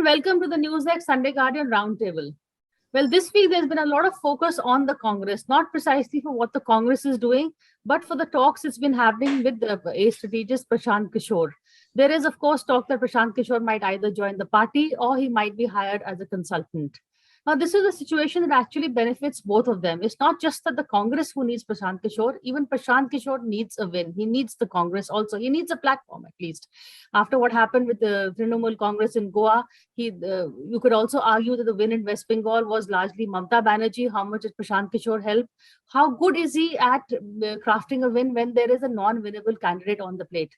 welcome to the NewsX Sunday Guardian Roundtable. Well, this week there's been a lot of focus on the Congress, not precisely for what the Congress is doing, but for the talks it's been happening with the A strategist Prashant Kishore. There is, of course, talk that Prashant Kishore might either join the party or he might be hired as a consultant. Now, this is a situation that actually benefits both of them. It's not just that the Congress who needs Prashant Kishore, even Prashant Kishore needs a win. He needs the Congress also. He needs a platform, at least. After what happened with the Trinamool Congress in Goa, you could also argue that the win in West Bengal was largely Mamta Banerjee. How much did Prashant Kishore help? How good is he at crafting a win when there is a non-winnable candidate on the plate?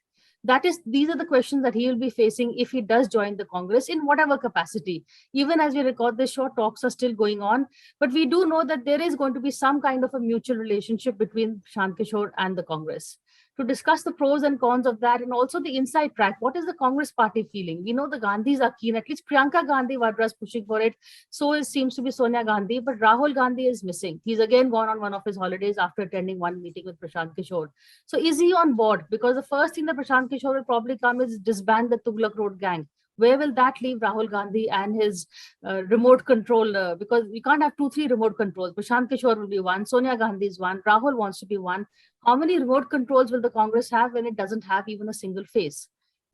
These are the questions that he will be facing if he does join the Congress in whatever capacity. Even as we record this show, talks are still going on, but we do know that there is going to be some kind of a mutual relationship between Prashant Kishore and the Congress. To discuss the pros and cons of that and also the inside track, what is the Congress party feeling? We know the Gandhis are keen, at least Priyanka Gandhi Vadra is pushing for it. So it seems to be Sonia Gandhi, but Rahul Gandhi is missing. He's again gone on one of his holidays after attending one meeting with Prashant Kishore. So is he on board? Because the first thing that Prashant Kishore will probably come is disband the Tughlaq Road gang. Where will that leave Rahul Gandhi and his remote control? Because we can't have 2-3 remote controls. Prashant Kishore will be one, Sonia Gandhi is one, Rahul wants to be one. How many remote controls will the Congress have when it doesn't have even a single face?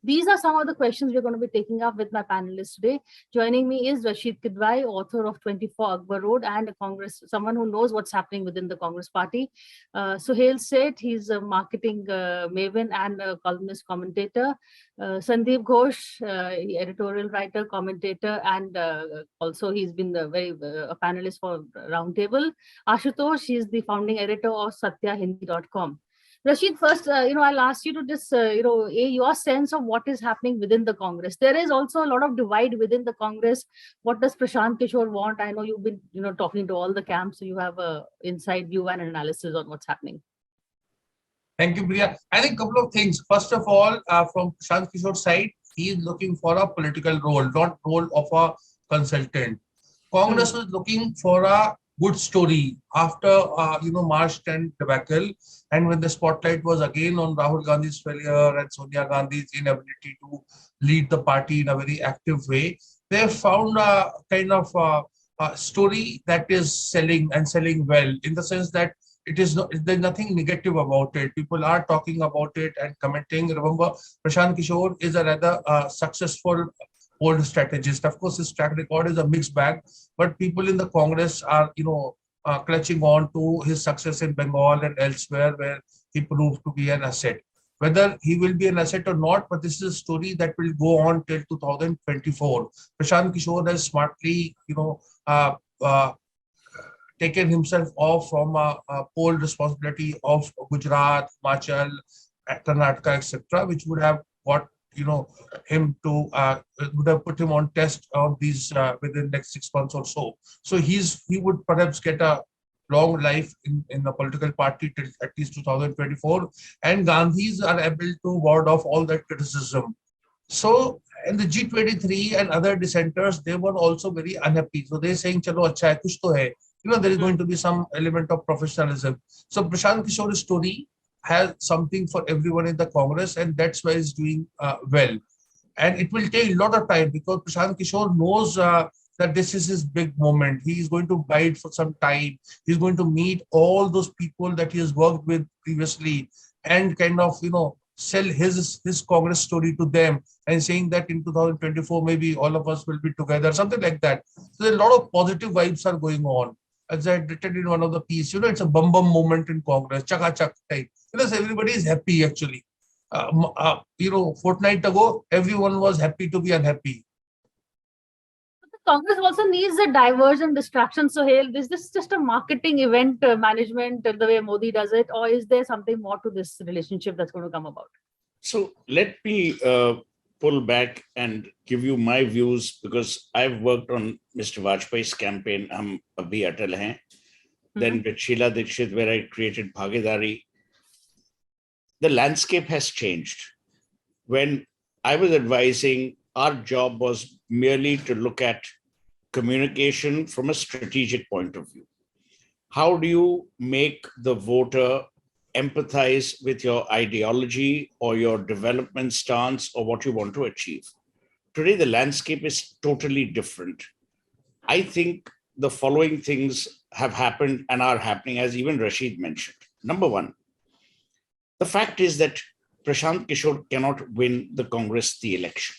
These are some of the questions we're going to be taking up with my panelists today. Joining me is Rashid Kidwai, author of 24 Akbar Road and a Congress, someone who knows what's happening within the Congress party. Suhail Seth, he's a marketing maven and a columnist commentator. Sandeep Ghosh, editorial writer, commentator, and also he's been a panelist for Roundtable. Ashutosh, he's the founding editor of satyahindi.com. Rashid, first, I'll ask you to just, your sense of what is happening within the Congress. There is also a lot of divide within the Congress. What does Prashant Kishore want? I know you've been, talking to all the camps, so you have a inside view and analysis on what's happening. Thank you, Priya. I think a couple of things. First of all, from Prashant Kishore's side, he is looking for a political role, not role of a consultant. Congress was looking for a good story after, March 10 debacle, and when the spotlight was again on Rahul Gandhi's failure and Sonia Gandhi's inability to lead the party in a very active way, they found a kind of a story that is selling well, in the sense that there's nothing negative about it. People are talking about it and commenting. Remember, Prashant Kishore is a rather successful old strategist. Of course, his track record is a mixed bag, but people in the Congress are, clutching on to his success in Bengal and elsewhere, where he proved to be an asset. Whether he will be an asset or not, but this is a story that will go on till 2024. Prashant Kishore has smartly, taken himself off from a poll responsibility of Gujarat, Himachal, Karnataka, etc., which would have got him to would have put him on test on these within the next 6 months or so. So he would perhaps get a long life in the political party till at least 2024, and Gandhis are able to ward off all that criticism. So, and the G23 and other dissenters, they were also very unhappy. So they're saying, "Chalo, acha hai, kuch to hai." There is going to be some element of professionalism. So Prashant Kishore's story has something for everyone in the Congress, and that's why he's doing well. And it will take a lot of time, because Prashant Kishore knows that this is his big moment. He is going to bide for some time. He's going to meet all those people that he has worked with previously and kind of, sell his Congress story to them, and saying that in 2024, maybe all of us will be together, something like that. So a lot of positive vibes are going on. As I written in one of the pieces, it's a bum moment in Congress, chaka chak type. Everybody is happy actually. Fortnight ago, everyone was happy to be unhappy. The Congress also needs a diversion, distraction. So, is this just a marketing event management the way Modi does it, or is there something more to this relationship that's going to come about? So let me pull back and give you my views, because I've worked on Mr. Vajpayee's campaign, Hum Abhi Atal Hain. Then with Sheila Dikshit, where I created Bhagidari. The landscape has changed. When I was advising, our job was merely to look at communication from a strategic point of view. How do you make the voter empathize with your ideology or your development stance or what you want to achieve? today the landscape is totally different. I think the following things have happened and are happening, as even Rashid mentioned. Number one, the fact is that Prashant Kishore cannot win the Congress the election.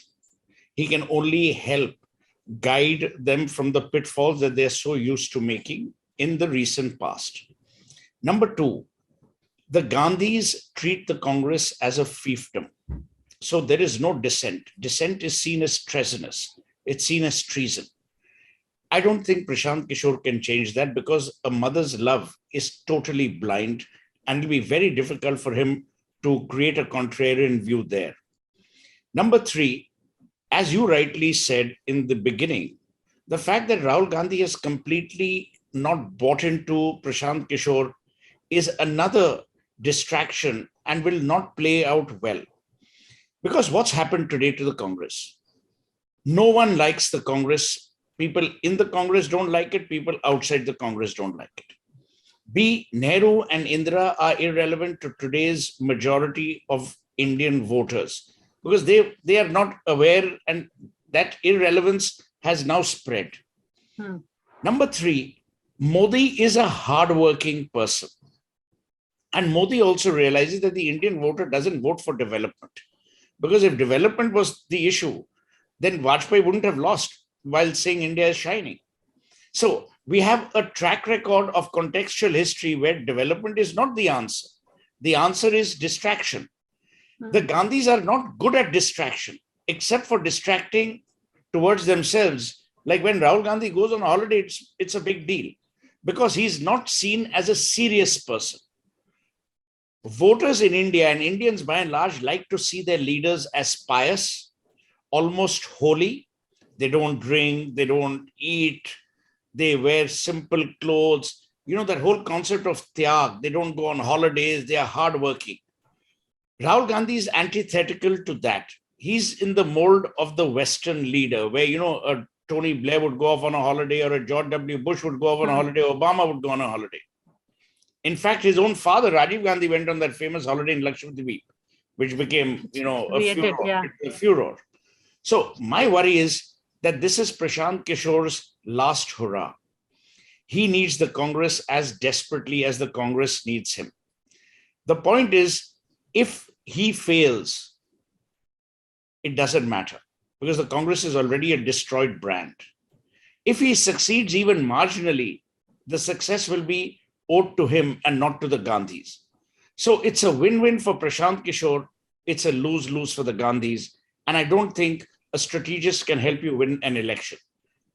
He can only help guide them from the pitfalls that they're so used to making in the recent past. Number two, the Gandhis treat the Congress as a fiefdom. So there is no dissent. Dissent is seen as treasonous. It's seen as treason. I don't think Prashant Kishore can change that, because a mother's love is totally blind, and it'll be very difficult for him to create a contrarian view there. Number three, as you rightly said in the beginning, the fact that Rahul Gandhi has completely not bought into Prashant Kishore is another distraction and will not play out well. Because what's happened today to the Congress? No one likes the Congress. People in the Congress don't like it. People outside the Congress don't like it. B. Nehru and Indira are irrelevant to today's majority of Indian voters, because they are not aware, and that irrelevance has now spread. Number three, Modi is a hardworking person. And Modi also realizes that the Indian voter doesn't vote for development. Because if development was the issue, then Vajpayee wouldn't have lost while saying India is shining. So we have a track record of contextual history where development is not the answer. The answer is distraction. The Gandhis are not good at distraction, except for distracting towards themselves. Like when Rahul Gandhi goes on holiday, it's a big deal, because he's not seen as a serious person. Voters in India, and Indians by and large, like to see their leaders as pious, almost holy. They don't drink, they don't eat, they wear simple clothes. You know, that whole concept of tyag, they don't go on holidays, they are hardworking. Rahul Gandhi is antithetical to that. He's in the mold of the Western leader, where, you know, a Tony Blair would go off on a holiday, or a George W. Bush would go off on a holiday, Obama would go on a holiday. In fact, his own father, Rajiv Gandhi, went on that famous holiday in Lakshadweep, which became, you know, a furor. So my worry is that this is Prashant Kishore's last hurrah. He needs the Congress as desperately as the Congress needs him. The point is, if he fails, it doesn't matter, because the Congress is already a destroyed brand. If he succeeds even marginally, the success will be owed to him and not to the Gandhis. So it's a win-win for Prashant Kishore. It's a lose-lose for the Gandhis. And I don't think a strategist can help you win an election.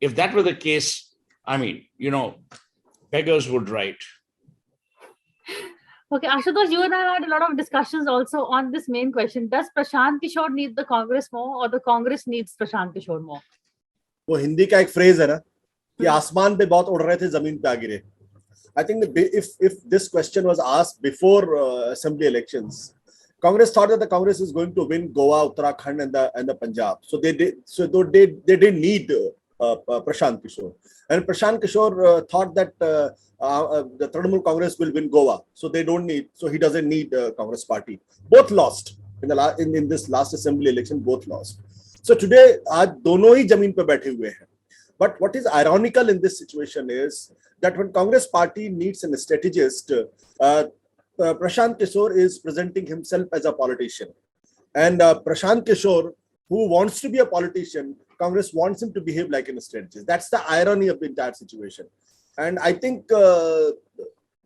If that were the case, I mean, you know, beggars would write. Okay, Ashutosh, you and I had a lot of discussions also on this main question. Does Prashant Kishore need the Congress more, or the Congress needs Prashant Kishore more? वो हिंदी का एक phrase है ना कि आसमान पे बहुत उड़ रहे थे जमीन पे आ गिरे. I think if this question was asked before assembly elections, Congress thought that the Congress is going to win Goa, Uttarakhand, and the Punjab. So they didn't need Prashant Kishore. And Prashant Kishore thought that the Trinamool Congress will win Goa, so they don't need. So he doesn't need Congress party. Both lost in this last assembly election. Both lost. So today, आज दोनों ही जमीन पे बैठे हुए हैं. But what is ironical in this situation is that when Congress party needs a strategist, Prashant Kishore is presenting himself as a politician. And Prashant Kishore, who wants to be a politician, Congress wants him to behave like a strategist. That's the irony of the entire situation. And I think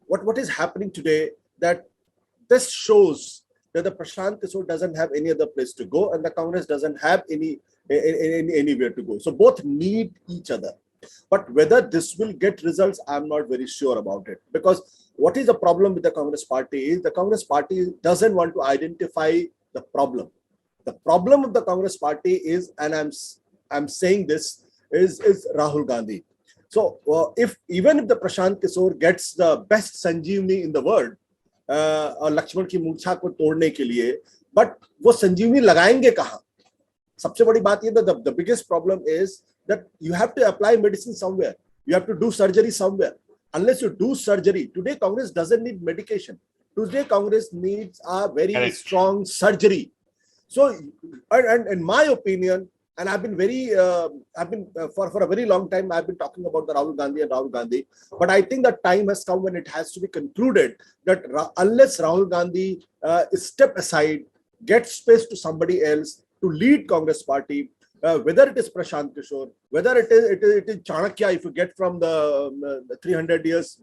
what is happening today, that this shows that the Prashant Kishore doesn't have any other place to go, and the Congress doesn't have anywhere to go. So both need each other. But whether this will get results, I'm not very sure about it. Because what is the problem with the Congress party is the Congress party doesn't want to identify the problem. The problem of the Congress party is, and I'm saying this, is Rahul Gandhi. So even if the Prashant Kishore gets the best Sanjeevani in the world, Lakshman की मूर्छा को तोड़ने के लिए, but वो संजीवनी लगाएंगे कहाँ? सबसे बड़ी बात ये, the biggest problem is that you have to apply medicine somewhere. You have to do surgery somewhere. Unless you do surgery, today Congress doesn't need medication. Today Congress needs a very strong surgery. So, and in my opinion, And I've been for a very long time, I've been talking about the Rahul Gandhi. But I think the time has come when it has to be concluded that unless Rahul Gandhi step aside, get space to somebody else to lead Congress party, whether it is Prashant Kishore, whether it is Chanakya, if you get from the 300 years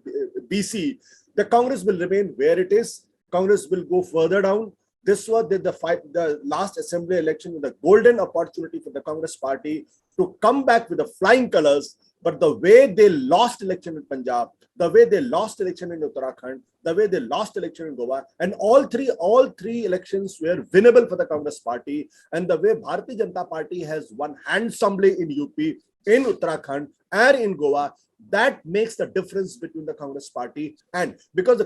BC, the Congress will remain where it is. Congress will go further down. This was the last assembly election with a golden opportunity for the Congress party to come back with the flying colors. But the way they lost election in Punjab, the way they lost election in Uttarakhand, the way they lost election in Goa, and all three elections were winnable for the Congress party. And the way Bharatiya Janata Party has won handsomely in UP, in Uttarakhand, and in Goa, that makes the difference between the Congress party. And because the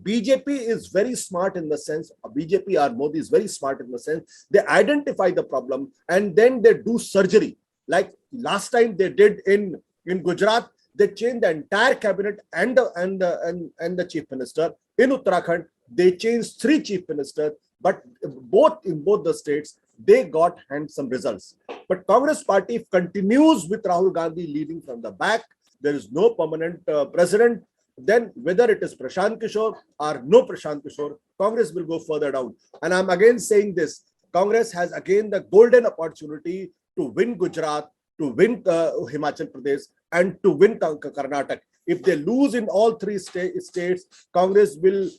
BJP is very smart in the sense, BJP or Modi is very smart in the sense, they identify the problem and then they do surgery. Like last time they did in Gujarat, they changed the entire cabinet and the chief minister. In Uttarakhand, they changed 3 chief ministers, but in both the states, they got handsome results. But Congress party continues with Rahul Gandhi leading from the back. There is no permanent president. Then whether it is Prashant Kishore or no Prashant Kishore, Congress will go further down. And I'm again saying this, Congress has again the golden opportunity to win Gujarat, to win Himachal Pradesh, and to win Karnataka. If they lose in all 3 states, Congress will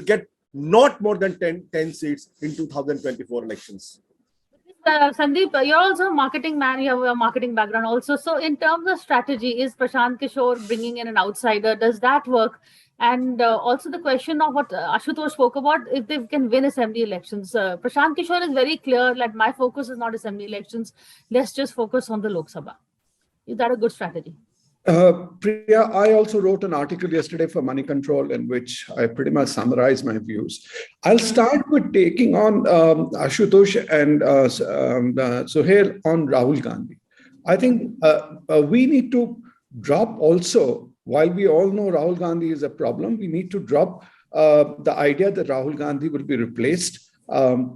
get not more than 10 seats in 2024 elections. Sandeep, you're also a marketing man. You have a marketing background also. So in terms of strategy, is Prashant Kishore bringing in an outsider? Does that work? And also the question of what Ashutosh spoke about, if they can win assembly elections. Prashant Kishore is very clear that my focus is not assembly elections. Let's just focus on the Lok Sabha. Is that a good strategy? Priya, I also wrote an article yesterday for Money Control in which I pretty much summarized my views. I'll start with taking on Ashutosh and Suhail on Rahul Gandhi. I think we need to drop also, while we all know Rahul Gandhi is a problem, we need to drop the idea that Rahul Gandhi will be replaced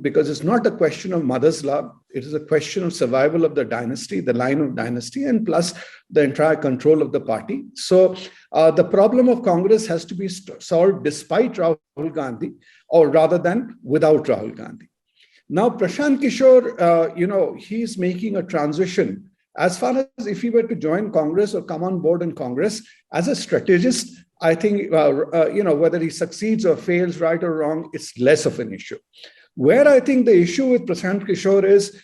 because it's not a question of mother's love. It is a question of survival of the dynasty, the line of dynasty, and plus the entire control of the party. So the problem of Congress has to be solved despite Rahul Gandhi, or rather than without Rahul Gandhi. Now, Prashant Kishore, he's making a transition. As far as if he were to join Congress or come on board in Congress, as a strategist, I think, whether he succeeds or fails, right or wrong, it's less of an issue. Where I think the issue with Prashant Kishore is,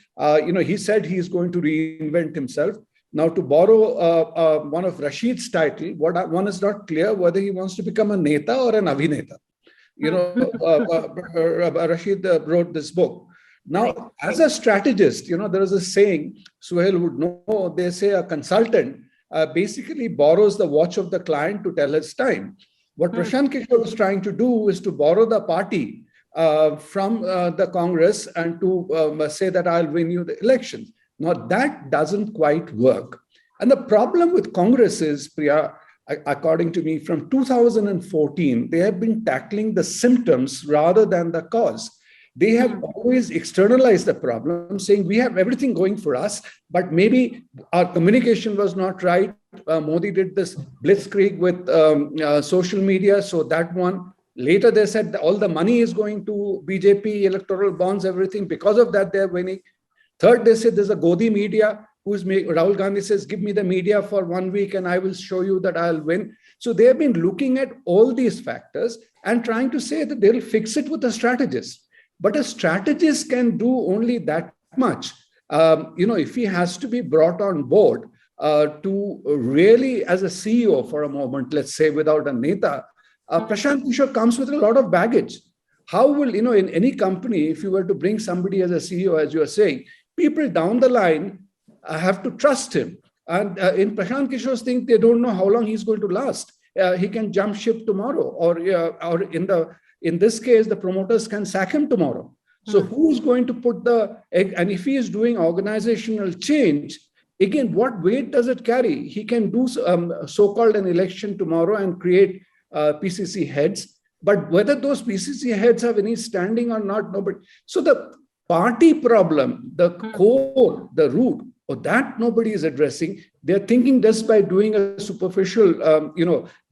he said he's going to reinvent himself. Now, to borrow one of Rashid's title, one is not clear whether he wants to become a Neta or an Abhineta. Rashid wrote this book. Now, as a strategist, there is a saying, Suhail would know, they say a consultant basically borrows the watch of the client to tell his time. What Prashant Kishore is trying to do is to borrow the party from the Congress and to say that I'll win you the elections. Now, that doesn't quite work. And the problem with Congress is, Priya, according to me, from 2014, they have been tackling the symptoms rather than the cause. They have always externalized the problem, saying we have everything going for us, but maybe our communication was not right. Modi did this blitzkrieg with social media, so that one. Later, they said all the money is going to BJP, electoral bonds, everything. Because of that, they're winning. Third, they said there's a Godi media who's Rahul Gandhi says, give me the media for 1 week and I will show you that I'll win. So they have been looking at all these factors and trying to say that they'll fix it with a strategist. But a strategist can do only that much. If he has to be brought on board to really, as a CEO for a moment, let's say without a Neta, Prashant Kishore comes with a lot of baggage. How will, in any company, if you were to bring somebody as a CEO, as you are saying, people down the line have to trust him. And in Prashant Kishore's thing, they don't know how long he's going to last. He can jump ship tomorrow, or in this case, the promoters can sack him tomorrow. So who's going to put and if he is doing organizational change, again, what weight does it carry? He can do so-called an election tomorrow and create PCC heads, but whether those PCC heads have any standing or not, nobody. So party problem, the core, the root, that nobody is addressing. They're thinking just by doing a superficial,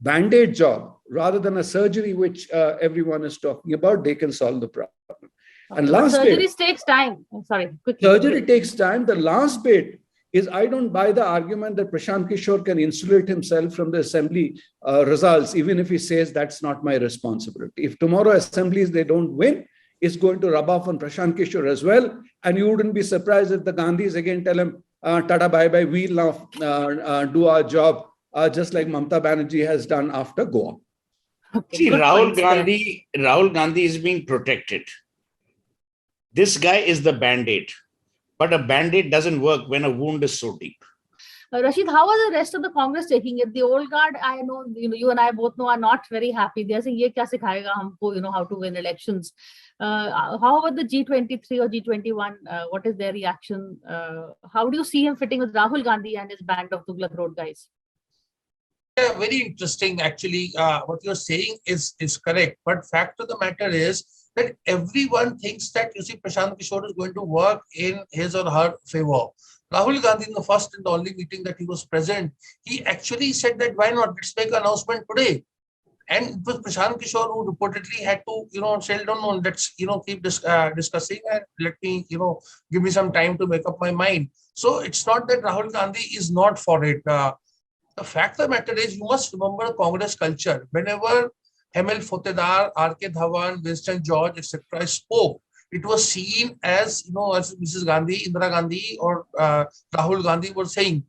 band-aid job rather than a surgery, which everyone is talking about, they can solve the problem. Okay, And but last surgeries bit, takes time. Sorry, quickly. surgery takes time. The last bit is I don't buy the argument that Prashant Kishore can insulate himself from the assembly results, even if he says that's not my responsibility. If tomorrow assemblies they don't win, it's going to rub off on Prashant Kishore as well. And you wouldn't be surprised if the Gandhis again tell him, Tata bye bye, we'll now do our job, just like Mamata Banerjee has done after Goa. Okay, See, good Rahul points there. Gandhi is being protected. This guy is the band-aid, but a band-aid doesn't work when a wound is so deep. Rashid, how are the rest of the Congress taking it? The old guard, I know, you and I both know, are not very happy. They're saying, "Ye kya sikhayega humko, how to win elections." How about the G23 or G21? What is their reaction? How do you see him fitting with Rahul Gandhi and his band of Tughlaq Road guys? Yeah, very interesting. Actually, what you're saying is correct. But fact of the matter is that everyone thinks that, Prashant Kishore is going to work in his or her favor. Rahul Gandhi, in the first and the only meeting that he was present, he actually said that why not? Let's make an announcement today. And it was Prashant Kishore who reportedly had to, say, no, let's, keep discussing and let me, give me some time to make up my mind. So it's not that Rahul Gandhi is not for it. The fact of the matter is, you must remember Congress culture. Whenever Hemel Fotedar, R.K. Dhawan, Winston George, etc. spoke, it was seen as, as Mrs. Gandhi, Indira Gandhi, or Rahul Gandhi were saying.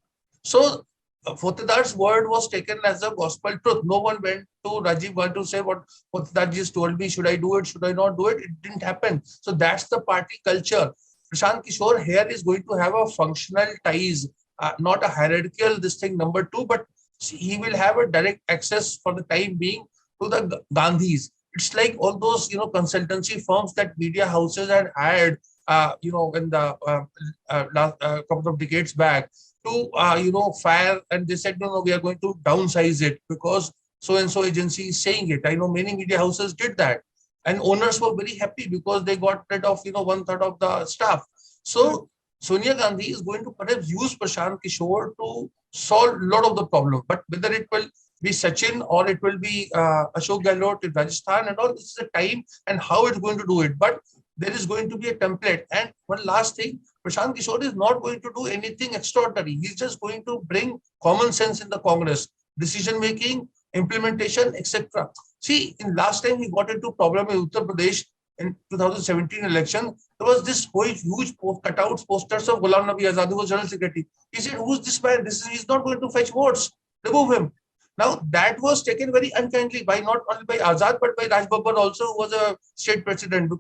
So Fotedar's word was taken as a gospel truth. No one went to Rajiv Gandhi to say what Fotedar just told me. Should I do it? Should I not do it? It didn't happen. So that's the party culture. Prashant Kishore here is going to have a functional ties. Not a hierarchical this thing number two, but he will have a direct access for the time being to the Gandhis. It's like all those consultancy firms that media houses had hired in the last couple of decades back to fire, and they said no, we are going to downsize it because so and so agency is saying it. I know many media houses did that, and owners were very happy because they got rid of 1/3 of the staff. So Sonia Gandhi is going to perhaps use Prashant Kishore to solve a lot of the problem. But whether it will be Sachin or it will be Ashok Gehlot in Rajasthan and all, this is a time and how it's going to do it. But there is going to be a template. And one last thing, Prashant Kishore is not going to do anything extraordinary. He's just going to bring common sense in the Congress, decision making, implementation, etc. See, in last time we got into problem in Uttar Pradesh in 2017 election, there was this huge cutouts, posters of Ghulam Nabi Azad, who was General Secretary. He said, who's this man? He's not going to fetch votes. Remove him. Now, that was taken very unkindly by not only by Azad, but by Raj Babbar also, who was a state president.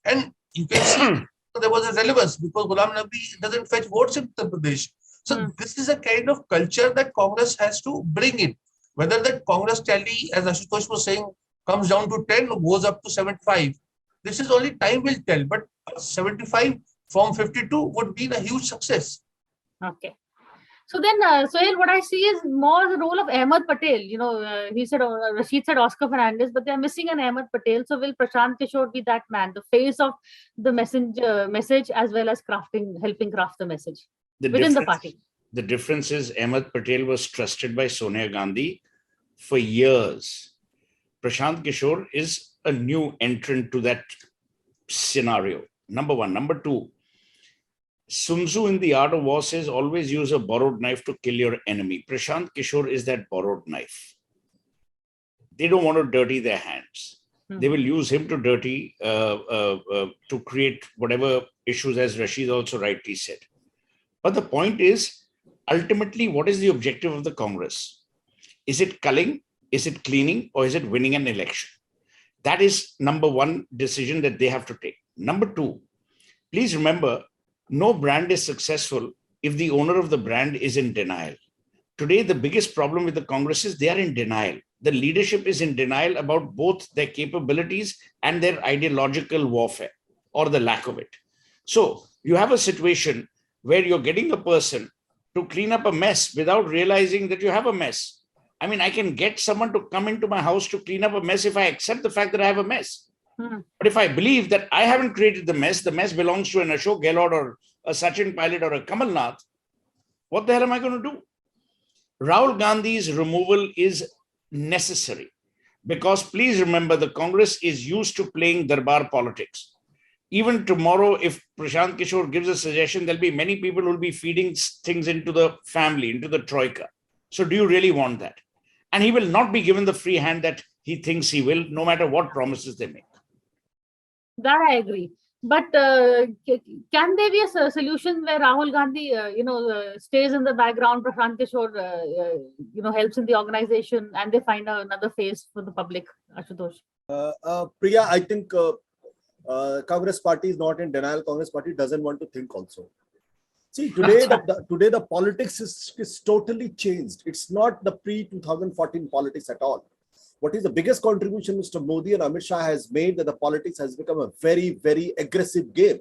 And you can see there was a relevance because Ghulam Nabi doesn't fetch votes in Uttar Pradesh. So this is a kind of culture that Congress has to bring in. Whether that Congress tally, as Ashutosh was saying, comes down to 10 or goes up to 75. This is only time will tell, but 75 from 52 would be a huge success. Okay. So then, Sohail, what I see is more the role of Ahmed Patel. He said, Rashid said Oscar Fernandez, but they're missing an Ahmed Patel. So will Prashant Kishore be that man, the face of the message as well as helping craft the message within the party? The difference is Ahmed Patel was trusted by Sonia Gandhi for years. Prashant Kishore is a new entrant to that scenario. Number one. Number two, Sun Tzu in The Art of War says, always use a borrowed knife to kill your enemy. Prashant Kishore is that borrowed knife. They don't want to dirty their hands. They will use him to dirty, to create whatever issues, as Rashid also rightly said. But the point is, ultimately, what is the objective of the Congress? Is it culling? Is it cleaning? Or is it winning an election? That is number one decision that they have to take. Number two, please remember, no brand is successful if the owner of the brand is in denial. Today, the biggest problem with the Congress is they are in denial. The leadership is in denial about both their capabilities and their ideological warfare, or the lack of it. So you have a situation where you're getting a person to clean up a mess without realizing that you have a mess. I mean, I can get someone to come into my house to clean up a mess if I accept the fact that I have a mess. But if I believe that I haven't created the mess belongs to an Ashok Gehlot or a Sachin Pilot or a Kamal Nath, what the hell am I going to do? Rahul Gandhi's removal is necessary because please remember the Congress is used to playing Darbar politics. Even tomorrow, if Prashant Kishore gives a suggestion, there'll be many people who will be feeding things into the family, into the troika. So do you really want that? And he will not be given the free hand that he thinks he will, no matter what promises they make. That I agree. But can there be a solution where Rahul Gandhi, stays in the background, Prashant Kishore, helps in the organization, and they find another face for the public, Ashutosh? Priya, I think Congress party is not in denial. Congress party doesn't want to think also. See, today, today the politics is totally changed. It's not the pre-2014 politics at all. What is the biggest contribution Mr. Modi and Amit Shah has made that the politics has become a very, very aggressive game.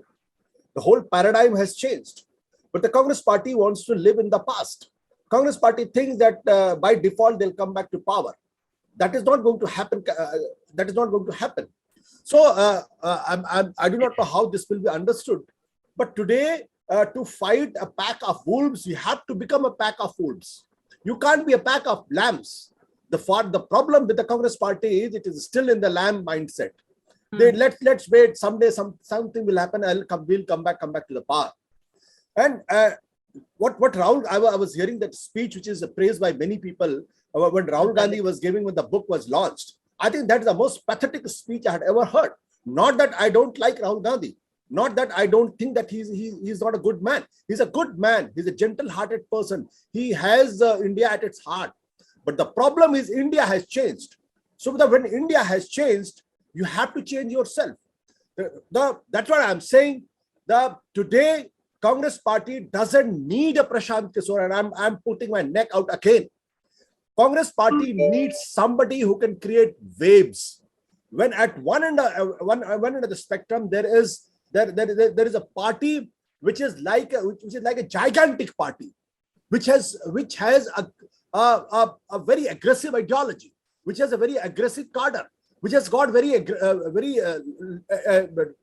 The whole paradigm has changed. But the Congress party wants to live in the past. Congress party thinks that by default they'll come back to power. That is not going to happen. That is not going to happen. So I do not know how this will be understood. But today, to fight a pack of wolves, you have to become a pack of wolves. You can't be a pack of lambs. The problem with the Congress party is it is still in the lamb mindset. They let's wait. Someday something will happen. We'll come back to the power. And what Rahul, I was hearing that speech which is praised by many people when Rahul Gandhi was giving when the book was launched. I think that is the most pathetic speech I had ever heard. Not that I don't like Rahul Gandhi. Not that I don't think that he's not a good man. He's a good man. He's a gentle-hearted person. He has India at its heart. But the problem is India has changed. So when India has changed, you have to change yourself. That's what I'm saying. Today, Congress party doesn't need a Prashant Kishore, and I'm putting my neck out again. Congress party needs somebody who can create waves. When at one end of the spectrum, there is a party which is like a gigantic party, which has a very aggressive ideology, which has a very aggressive cadre, which has got too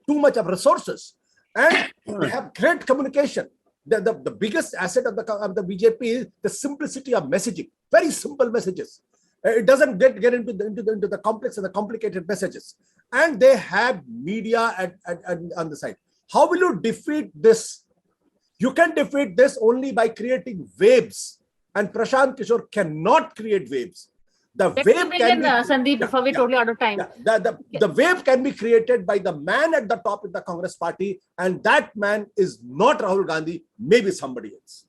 much of resources, and they have great communication. The biggest asset of the BJP is the simplicity of messaging. Very simple messages. It doesn't get into the complex and the complicated messages. And they have media on the side. How will you defeat this? You can defeat this only by creating waves. And Prashant Kishore cannot create waves. The wave can be, Sandeep, before we totally out of time. The wave can be created by the man at the top of the Congress party, and that man is not Rahul Gandhi, maybe somebody else.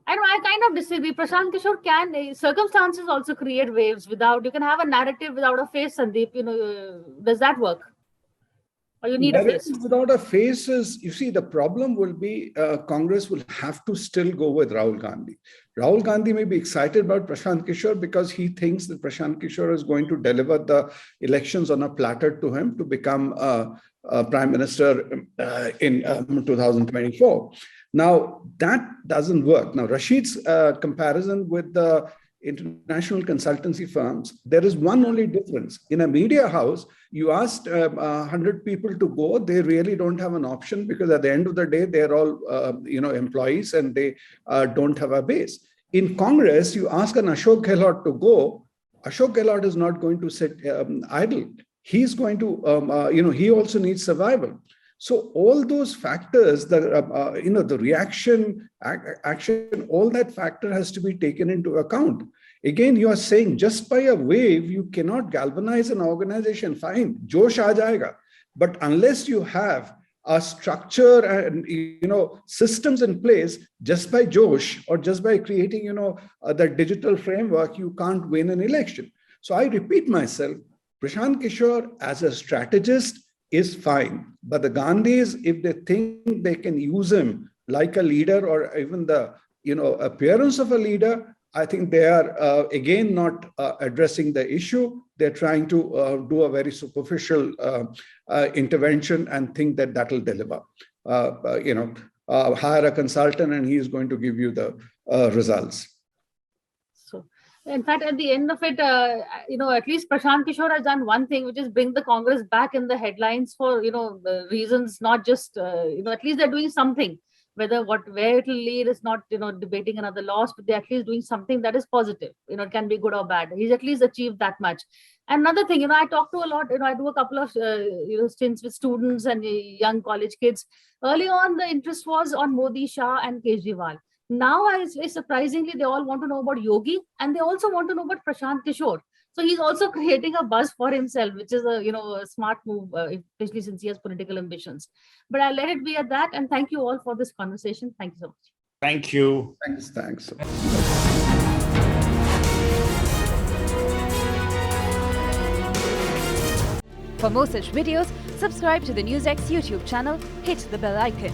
I know, I kind of disagree. Prashant Kishore can, circumstances also create waves without, you can have a narrative without a face, Sandeep, does that work? Or you need a face? Without a face is, you see, the problem will be Congress will have to still go with Rahul Gandhi. Rahul Gandhi may be excited about Prashant Kishore because he thinks that Prashant Kishore is going to deliver the elections on a platter to him to become Prime Minister in 2024. Now, that doesn't work. Now, Rashid's comparison with the international consultancy firms, there is one only difference. In a media house, you asked 100 people to go, they really don't have an option because at the end of the day, they're all employees and they don't have a base. In Congress, you ask an Ashok Gehlot to go, Ashok Gehlot is not going to sit idle. He's going to, he also needs survival. So all those factors, the reaction, action, all that factor has to be taken into account. Again, you are saying just by a wave, you cannot galvanize an organization. Fine, Josh aa jayega. But unless you have a structure and systems in place, just by Josh or just by creating the digital framework, you can't win an election. So I repeat myself, Prashant Kishore as a strategist is fine. But the Gandhis, if they think they can use him like a leader or even the appearance of a leader, I think they are again not addressing the issue. They're trying to do a very superficial intervention and think that will deliver. Hire a consultant and he is going to give you the results. So In fact, at the end of it, at least Prashant Kishore has done one thing, which is bring the Congress back in the headlines for, reasons, not just, at least they're doing something. Where it will lead is not, debating another loss, but they're at least doing something that is positive. It can be good or bad. He's at least achieved that much. Another thing, I talk to a lot, I do a couple of, stints with students and young college kids. Early on, the interest was on Modi, Shah and Kejriwal. Now, surprisingly, they all want to know about Yogi, and they also want to know about Prashant Kishore. So he's also creating a buzz for himself, which is a smart move, especially since he has political ambitions. But I'll let it be at that. And thank you all for this conversation. Thank you so much. Thank you. Thanks. For more such videos, subscribe to the NewsX YouTube channel, hit the bell icon.